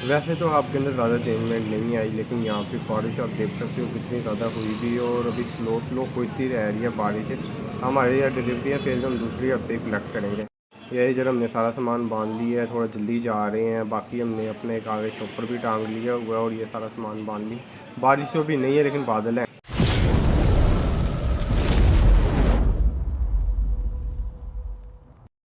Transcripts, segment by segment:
वैसे तो आपके अंदर ज़्यादा चेंजमेंट नहीं आई, लेकिन यहाँ पे बारिश आप देख सकते हो कितनी ज़्यादा हुई भी है और अभी स्लो स्लो होती रह रही है बारिश। हमारे यहाँ डिलीवरियाँ फिर हम दूसरी हफ्ते ही कलेक्ट करेंगे। यही जब हमने सारा सामान बांध लिया है, थोड़ा जल्दी जा रहे हैं। बाकी हमने अपने एक आगे शॉपर भी टांग लिया हुआ है और ये सारा सामान बांध ली। बारिश तो भी नहीं है लेकिन बादल है।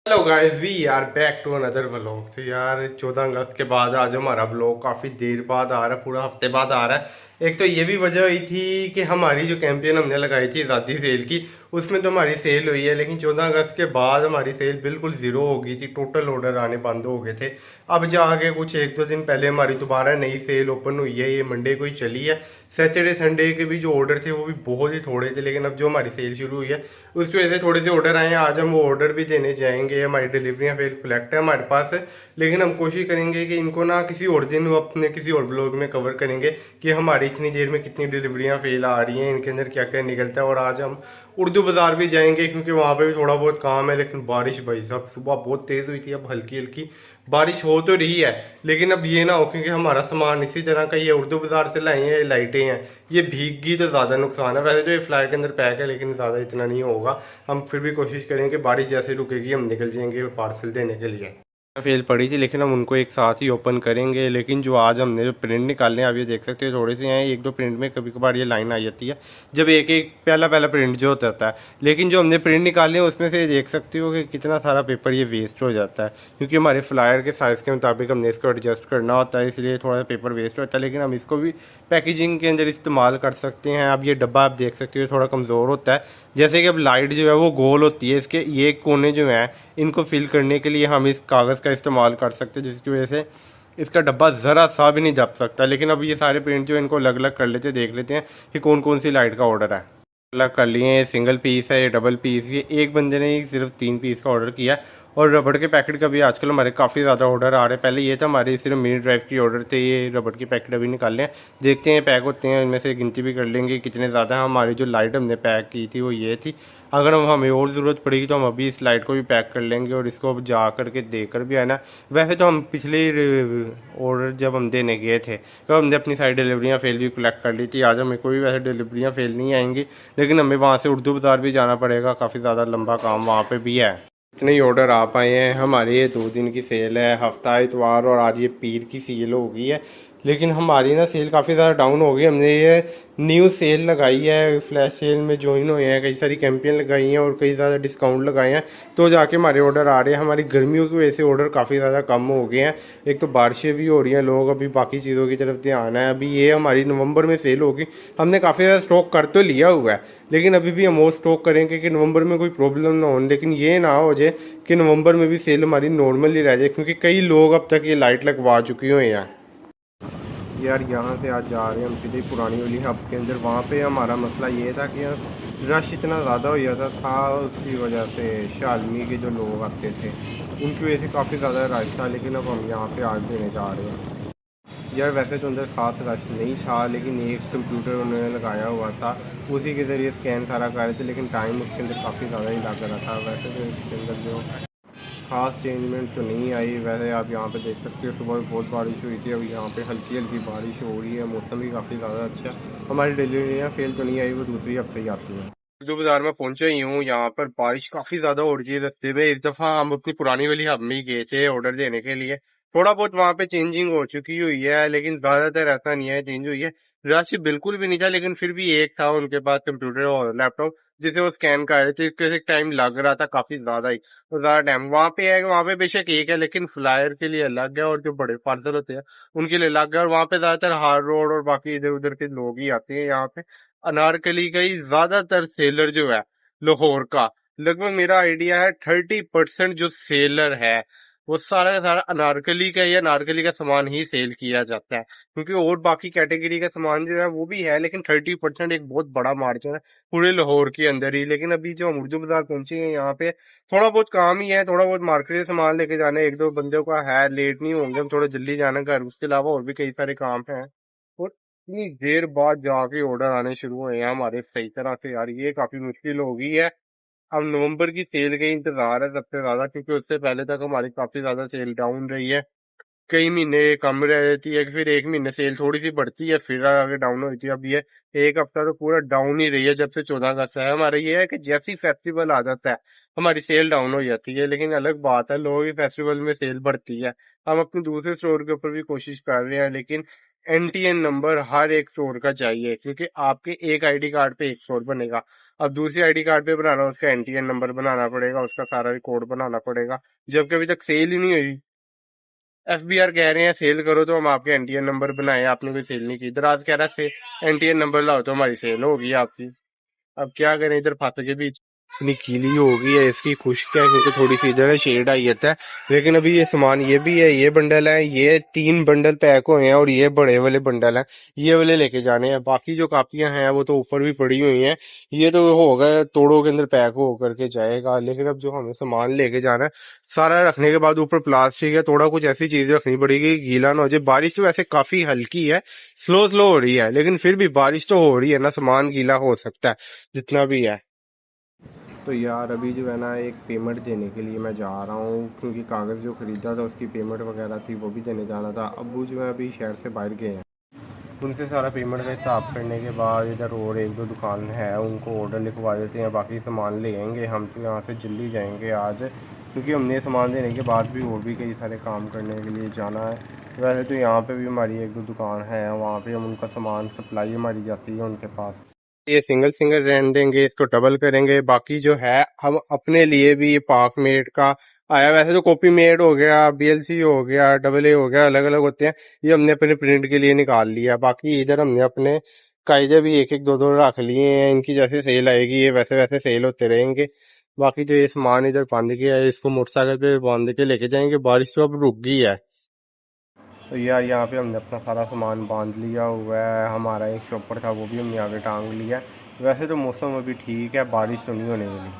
Hello guys, we are back to another vlog. तो यार 14 अगस्त के बाद आज हमारा व्लॉग काफ़ी देर बाद आ रहा है, पूरा हफ्ते बाद आ रहा है। एक तो ये भी वजह हुई थी कि हमारी जो कैंपेन हमने लगाई थी आज़ादी सेल की, उसमें तो हमारी सेल हुई है, लेकिन 14 अगस्त के बाद हमारी सेल बिल्कुल ज़ीरो हो गई थी। टोटल ऑर्डर आने बंद हो गए थे। अब जाके कुछ एक दो दिन पहले हमारी दोबारा नई सेल ओपन हुई है, ये मंडे को ही चली है। सैटरडे संडे के भी जो ऑर्डर थे वो भी बहुत ही थोड़े थे, लेकिन अब जो हमारी सेल शुरू हुई है उसकी वजह से थोड़े से ऑर्डर आए हैं। आज हम वो ऑर्डर भी देने जाएंगे। हमारी डिलीवरियाँ फिर कलेक्ट है हमारे पास है, लेकिन हम कोशिश करेंगे कि इनको ना किसी और दिन अपने किसी और ब्लॉग में कवर करेंगे कि हमारी इतनी देर में कितनी डिलीवरियाँ फेल आ रही हैं, इनके अंदर क्या क्या निकलता है। और आज हम उर्दू बाज़ार भी जाएंगे क्योंकि वहाँ पे भी थोड़ा बहुत काम है। लेकिन बारिश भाई साहब सुबह बहुत तेज़ हुई थी, अब हल्की हल्की बारिश हो तो रही है, लेकिन अब ये ना हो क्योंकि हमारा सामान इसी तरह का, ये उर्दू बाज़ार से लाए हैं, ये लाइटें हैं, ये भीग गई तो ज़्यादा नुकसान है। वैसे तो ये फ्लाई के अंदर पैक है, लेकिन ज़्यादा इतना नहीं होगा। हम फिर भी कोशिश करेंगे, बारिश जैसे रुकेगी हम निकल जाएंगे पार्सल देने के लिए। फेल पड़ी थी लेकिन हम उनको एक साथ ही ओपन करेंगे। लेकिन जो आज हमने जो प्रिंट निकालने हैं, आप ये देख सकते हो थोड़े से हैं। एक दो प्रिंट में कभी कभार ये लाइन आ जाती है जब एक एक पहला पहला प्रिंट जो होता है। लेकिन जो हमने प्रिंट निकाले हैं उसमें से देख सकते हो कि कितना सारा पेपर ये वेस्ट हो जाता है, क्योंकि हमारे फ्लायर के साइज़ के मुताबिक हमने इसको एडजस्ट करना होता है, इसलिए थोड़ा सा पेपर वेस्ट होता है। लेकिन हम इसको भी पैकेजिंग के अंदर इस्तेमाल कर सकते हैं। अब ये डब्बा आप देख सकते हो थोड़ा कमज़ोर होता है, जैसे कि अब लाइट जो है वो गोल होती है, इसके ये कोने जो हैं इनको फिल करने के लिए हम इस कागज़ का इस्तेमाल कर सकते हैं, जिसकी वजह से इसका डब्बा ज़रा सा भी नहीं दब सकता। लेकिन अब ये सारे पेंट जो इनको अलग अलग कर लेते हैं, देख लेते हैं कि कौन कौन सी लाइट का ऑर्डर है। अलग कर लिए हैं, सिंगल पीस है, ये डबल पीस। ये एक बंदे ने सिर्फ 3 पीस का ऑर्डर किया। और रबड़ के पैकेट का भी आजकल हमारे काफ़ी ज़्यादा ऑर्डर आ रहे हैं। पहले ये था हमारे सिर्फ मिनी ड्राइव की ऑर्डर थे, ये रबड़ के पैकेट अभी निकाले हैं। देखते हैं पैक होते हैं, इनमें से गिनती भी कर लेंगे कितने ज़्यादा हैं। हमारी जो लाइट हमने पैक की थी वो ये थी। अगर हमें और ज़रूरत पड़ेगी तो हम अभी इस लाइट को भी पैक कर लेंगे और इसको अब जा कर के दे कर भी आना। वैसे तो हम पिछले ऑर्डर जब हम देने गए थे तो हमने अपनी सारी डिलीवरियाँ फेल भी कलेक्ट कर ली थी। आज हमें कोई वैसे डिलीवरियाँ फेल नहीं आएंगी, लेकिन हमें वहाँ से उर्दू बाज़ार भी जाना पड़ेगा, काफ़ी ज़्यादा लंबा काम वहाँ पे भी है। इतने ही ऑर्डर आ पाए हैं। हमारी ये 2 दिन की सेल है, हफ्ता इतवार और आज ये पीर की सेल हो गई है। लेकिन हमारी ना सेल काफ़ी ज़्यादा डाउन हो गई। हमने ये न्यू सेल लगाई है, फ्लैश सेल में ज्वाइन हुए हैं, कई सारी कैंपेन लगाई हैं और कई ज़्यादा डिस्काउंट लगाए हैं, तो जाके हमारे ऑर्डर आ रहे हैं। हमारी गर्मियों की वजह से ऑर्डर काफ़ी ज़्यादा कम हो गए हैं। एक तो बारिशें भी हो रही हैं, लोग अभी बाकी चीज़ों की तरफ ध्यान है। अभी ये हमारी नवंबर में सेल होगी। हमने काफ़ी ज़्यादा स्टॉक कर तो लिया हुआ है, लेकिन अभी भी हम और स्टॉक करेंगे कि नवंबर में कोई प्रॉब्लम ना हो। लेकिन ये ना हो जाए कि नवंबर में भी सेल हमारी नॉर्मली रह जाए, क्योंकि कई लोग अब तक ये लाइट लगवा चुके हुए हैं। यार यहाँ से आज जा रहे हैं हम सीधे पुरानी वाली हब के अंदर। वहाँ पे हमारा मसला ये था कि रश इतना ज़्यादा हो जाता था, उसकी वजह से शालमी के जो लोग आते थे उनकी वजह से काफ़ी ज़्यादा रश था। लेकिन अब हम यहाँ पे आज देने जा रहे हैं। यार वैसे तो अंदर ख़ास रश नहीं था, लेकिन एक कंप्यूटर उन्होंने लगाया हुआ था, उसी के ज़रिए स्कैन सारा कर रहे थे। लेकिन टाइम उसके अंदर काफ़ी ज़्यादा ही लग रहा था। वैसे तो इसके अंदर जो खास चेंजमेंट तो नहीं आई। वैसे आप यहाँ पे देख सकते हो सुबह भी बहुत बारिश हुई थी, अभी यहाँ पे हल्की हल्की बारिश हो रही है, मौसम भी काफ़ी ज़्यादा अच्छा है। हमारी डिलीवरियाँ फेल तो नहीं आई, वो दूसरी हफ्ते ही आती हैं। उर्दू बाज़ार में पहुंचे ही हूँ। यहाँ पर बारिश काफ़ी ज़्यादा हो रही है रास्ते में। इस दफ़ा हम अपनी पुरानी वाली हब में ही गए थे ऑर्डर देने के लिए। थोड़ा बहुत वहाँ पे चेंजिंग हो चुकी हुई है, लेकिन ज़्यादातर ऐसा नहीं है चेंज हुई है। रश बिल्कुल भी नहीं था, लेकिन फिर भी एक था उनके पास कंप्यूटर और लैपटॉप जिसे वो स्कैन कर रहे थे। इसके टाइम लग रहा था काफ़ी ज़्यादा ही, तो ज़्यादा टाइम वहाँ पे है। वहाँ पे बेशक एक है, लेकिन फ्लायर के लिए अलग है और जो बड़े पार्सल होते हैं उनके लिए अलग है। और वहाँ पे ज़्यादातर हार रोड और बाकी इधर उधर के लोग ही आते हैं। यहाँ पे अनारकली का ही ज़्यादातर सेलर जो है लाहौर का, लगभग मेरा आइडिया है 30% जो सेलर है वो सारा का सारा अनारकली का या अनारकली का सामान ही सेल किया जाता है। क्योंकि और बाकी कैटेगरी का सामान जो है वो भी है, लेकिन 30% एक बहुत बड़ा मार्जिन है पूरे लाहौर के अंदर ही। लेकिन अभी जो हम उर्दू बाजार पहुंचे हैं, यहाँ पे थोड़ा बहुत काम ही है, थोड़ा बहुत मार्केट से सामान लेके जाना है, एक दो बंदों का है, लेट नहीं होंगे हम, थोड़ा जल्दी जाना घर। उसके अलावा और भी कई सारे काम हैं। और इतनी देर बाद जाके ऑर्डर आने शुरू हुए हैं हमारे सही तरह से, यार ये काफी मुश्किल हो गई है। अब नवंबर की सेल का ही इंतजार है सबसे ज्यादा, क्योंकि उससे पहले तक हमारी काफी ज्यादा सेल डाउन रही है। कई महीने कम रह जाती है, फिर एक महीने सेल थोड़ी सी बढ़ती है, फिर आगे डाउन होती है। अब ये एक हफ्ता तो पूरा डाउन ही रही है जब से 14 अगस्त है। हमारा ये है कि जैसे ही फेस्टिवल आ जाता है हमारी सेल डाउन हो जाती है, लेकिन अलग बात है लोगों की फेस्टिवल में सेल बढ़ती है। हम अपने दूसरे स्टोर के ऊपर भी कोशिश कर रहे हैं, लेकिन एनटीएन नंबर हर एक स्टोर का चाहिए, क्योंकि आपके एक आईडी कार्ड पे एक स्टोर बनेगा। अब दूसरी आईडी कार्ड पे बनाना, उसका एनटीएन नंबर बनाना पड़ेगा, उसका सारा रिकॉर्ड बनाना पड़ेगा, जबकि अभी तक सेल ही नहीं हुई। एफबीआर कह रहे हैं सेल करो तो हम आपके एनटीएन नंबर बनाए, आपने कोई सेल नहीं की। दराज कह रहा है एनटीएन नंबर लाओ तो हमारी सेल होगी आपकी। अब क्या करें, इधर फंस के बीच इतनी गीली हो गई है इसकी, खुश्क है क्योंकि थोड़ी सी इधर है, शेड आई जाता है। लेकिन अभी ये सामान ये भी है, ये बंडल है, ये 3 बंडल पैक हुए हैं और ये बड़े वाले बंडल है, ये वाले लेके जाने हैं। बाकी जो कापियां हैं वो तो ऊपर भी पड़ी हुई हैं, ये तो होगा तोड़ों के अंदर पैक हो करके जाएगा। लेकिन अब जो हमें सामान लेके जाना है सारा रखने के बाद ऊपर प्लास्टिक है, थोड़ा कुछ ऐसी चीजें रखनी पड़ेगी गीला ना हो जाए। बारिश तो वैसे काफी हल्की है, स्लो स्लो हो रही है, लेकिन फिर भी बारिश तो हो रही है ना, सामान गीला हो सकता है जितना भी है। तो यार अभी जो है ना एक पेमेंट देने के लिए मैं जा रहा हूँ, क्योंकि कागज़ जो ख़रीदा था उसकी पेमेंट वगैरह थी वो भी देने जाना था। अब्बू जो है अभी शहर से बाहर गए हैं, उनसे सारा पेमेंट का हिसाब करने के बाद इधर और एक दो दुकान है उनको ऑर्डर लिखवा देते हैं, बाकी सामान ले आएंगे। हम तो यहाँ से जल्दी जाएंगे आज, क्योंकि हमने सामान देने के बाद भी और भी कई सारे काम करने के लिए जाना है। वैसे तो यहाँ पे भी हमारी एक दो दुकान है, वहाँ पे हम उनका सामान सप्लाई हमारी जाती है उनके पास। ये सिंगल सिंगल रहने देंगे, इसको डबल करेंगे। बाकी जो है हम अपने लिए भी ये पाक मेड का आया, वैसे तो कॉपी मेड हो गया, बीएलसी हो गया, डबल ए हो गया, अलग अलग होते हैं, ये हमने अपने प्रिंट के लिए निकाल लिया। बाकी इधर हमने अपने कायदे भी एक एक दो दो रख लिए हैं, इनकी जैसे सेल आएगी ये वैसे वैसे सेल होते रहेंगे। बाकी जो ये सामान इधर बांध के है इसको मोटरसाइकिल पे बांध के लेके जाएंगे, बारिश तो अब रुक गई है। तो यार यहाँ पे हमने अपना सारा सामान बांध लिया हुआ है, हमारा एक शॉपर था वो भी हमने आगे टांग लिया है। वैसे तो मौसम अभी ठीक है, बारिश तो नहीं होने वाली।